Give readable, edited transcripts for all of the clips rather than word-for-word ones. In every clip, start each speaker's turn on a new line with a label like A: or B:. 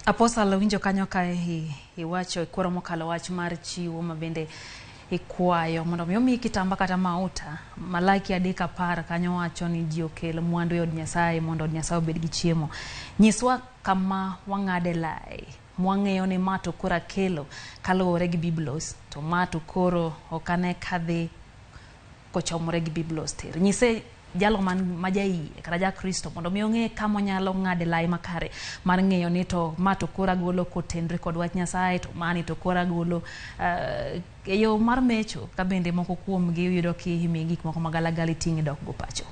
A: Apostle winjo kanyo kae iwacho kworo mokalo wach mar chiwo mabende ikwayo mondo mi kitamba kata mauta malaki 3:10 kanyo wacho ni ji okel mwandu e od Nyasaye mondo od Nyasaye obed gi chiemo. Nyiswa kama wang'ade lai mwang'eyo ni mato kora kelo kaluwore gi Biblos to mato koro okane kadhi kochomore gi Biblos ter. Nyise jalo man majai kata ja Kristo mondo mi ong'e kama nyalo ng'ade lai makare mar ng'eyo ni to mato kora golo kotendre kod wach Nyasaye to mani to kora golo yo mar mecho ka bende moko kuom gi yudo ki imi gik moko magalagali tingi dok go pacho.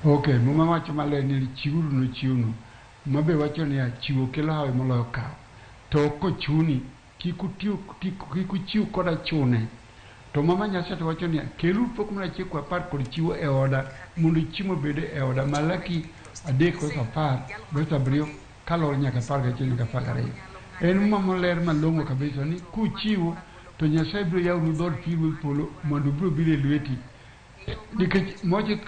B: Okay, muma wacho male ni chiuru no chiuno mabe wacho ni chiwo kelo hawe moloyo kawo to kochuni kikuchiu koda chune to mama Nyasaye to wacho ni kelu pok mna chikwa par kod chiwo e oda mondo chiemo bede e oda Malaki 3:10 verse 7 kalor nyaka 10 en mama ler malongo kabisa ni kuchiwo to Nyasaye biro yawu dhod piru polo mondo biro bile lweti nikech moje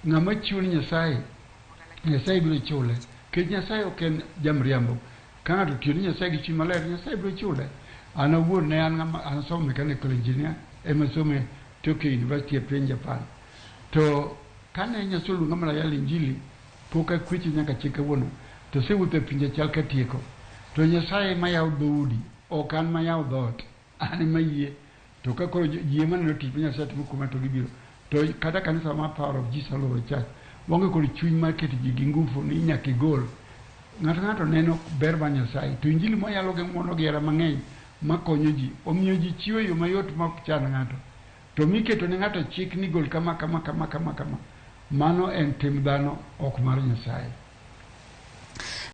B: ng'ama chiwo ni Nyasaye biro chule ke Nyasaye oken jamriambo kana to tiyo ni Nyasaye gi chi maler Nyasaye biro chule ana wuon ne an somo mechanical engineer emasome Tokyo University of Japan to kane Nyasaye lunga mala yali Injili poka kwichi nyaka chike wono to se wute pinje chal ka tieko to Nyasaye mayaw dhoudi okan mayaw dhot ani mayie to ka koro yie maneno tich Nyasaye timo kuma to gibiro to kata kanisa ma Power of Jesus Lord Church wange kod chuny mar keto ji gi nguvu ni nyaka igol ng'ato neno ber mar Nyasaye to Injili moyalo gi mono gera mang'eny makonyo ji omiyo ji chiwo yo mayot ma ok chan ng'ato to miketo ne ng'ato chik ni gol kama mano en tim dhano ok mar Nyasaye.